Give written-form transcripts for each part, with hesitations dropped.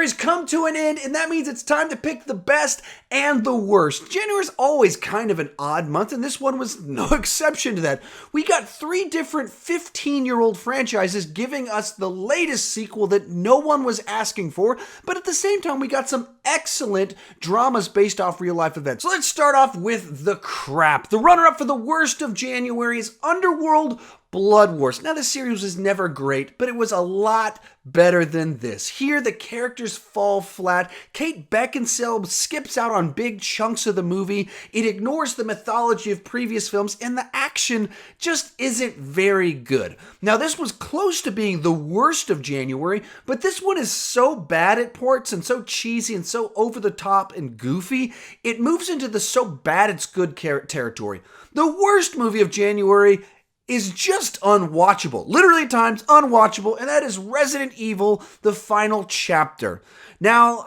January's come to an end, and that means it's time to pick the best and the worst. January's always kind of an odd month, and this one was no exception to that. We got 3 different 15-year-old franchises giving us the latest sequel that no one was asking for, but at the same time, we got some excellent dramas based off real-life events. So let's start off with the crap. The runner-up for the worst of January is Underworld Blood Wars. Now, this series was never great, but it was a lot better than this. Here, the characters fall flat. Kate Beckinsale skips out on big chunks of the movie. It ignores the mythology of previous films, and the action just isn't very good. Now, this was close to being the worst of January, but this one is so bad at parts and so cheesy and so over the top and goofy, it moves into the so bad it's good territory. The worst movie of January is just unwatchable. Literally at times unwatchable, and that is Resident Evil, the final chapter. Now,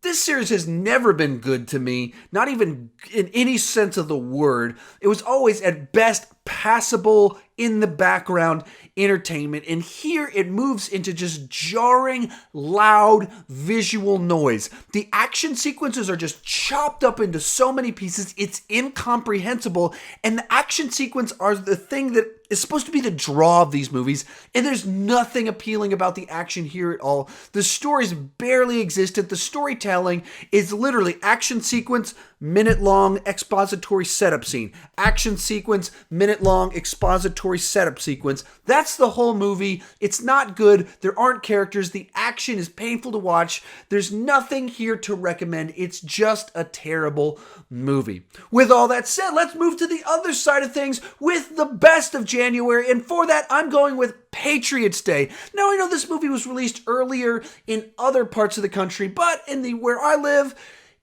this series has never been good to me, not even in any sense of the word. It was always at best passable, in the background entertainment, and here it moves into just jarring, loud visual noise. The action sequences are just chopped up into so many pieces, it's incomprehensible, and the action sequence are the thing that is supposed to be the draw of these movies, and there's nothing appealing about the action here at all. The stories barely existed. The storytelling is literally action sequence, minute-long expository setup scene. Action sequence, minute-long expository setup sequence. That's the whole movie. It's not good. There aren't characters. The action is painful to watch. There's nothing here to recommend. It's just a terrible movie. With all that said, let's move to the other side of things with the best of January, and for that, I'm going with Patriots Day. Now, I know this movie was released earlier in other parts of the country, but where I live,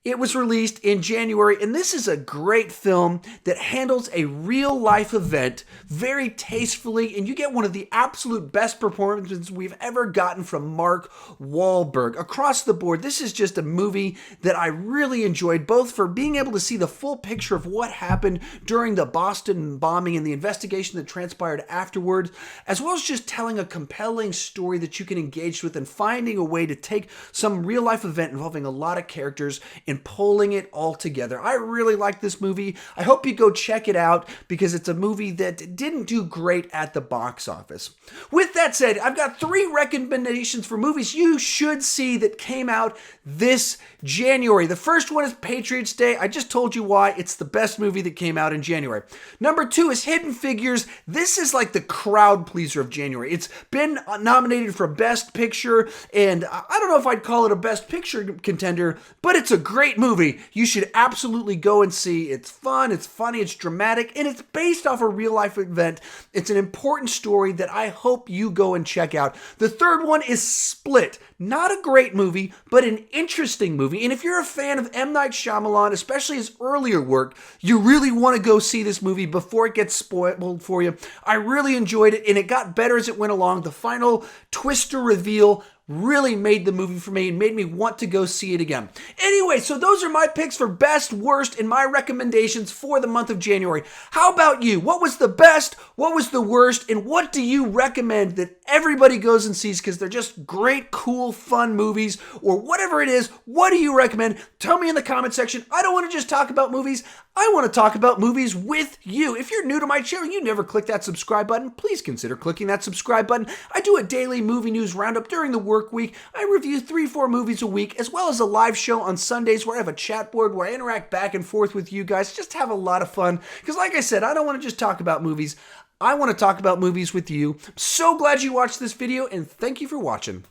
it was released in January, and this is a great film that handles a real-life event very tastefully, and you get one of the absolute best performances we've ever gotten from Mark Wahlberg. Across the board, this is just a movie that I really enjoyed, both for being able to see the full picture of what happened during the Boston bombing and the investigation that transpired afterwards, as well as just telling a compelling story that you can engage with and finding a way to take some real-life event involving a lot of characters and pulling it all together. I really like this movie. I hope you go check it out because it's a movie that didn't do great at the box office. With that said, I've got 3 recommendations for movies you should see that came out this January. The first one is Patriots Day. I just told you why. It's the best movie that came out in January. Number 2 is Hidden Figures. This is like the crowd pleaser of January. It's been nominated for Best Picture, and I don't know if I'd call it a Best Picture contender, but it's a great movie. You should absolutely go and see. It's fun, it's funny, it's dramatic, and it's based off a real-life event. It's an important story that I hope you go and check out. The third one is Split. Not a great movie, but an interesting movie. And if you're a fan of M. Night Shyamalan, especially his earlier work, you really want to go see this movie before it gets spoiled for you. I really enjoyed it, and it got better as it went along. The final twist or reveal really made the movie for me and made me want to go see it again. Anyway, so those are my picks for best, worst, and my recommendations for the month of January. How about you? What was the best? What was the worst? And what do you recommend that everybody goes and sees because they're just great, cool, fun movies, or whatever it is? What do you recommend? Tell me in the comment section. I don't want to just talk about movies. I want to talk about movies with you. If you're new to my channel, you never click that subscribe button, please consider clicking that subscribe button. I do a daily movie news roundup during the work week. I review 3-4 movies a week, as well as a live show on Sundays where I have a chat board where I interact back and forth with you guys. Just have a lot of fun. Because like I said, I don't want to just talk about movies. I want to talk about movies with you. So glad you watched this video, and thank you for watching.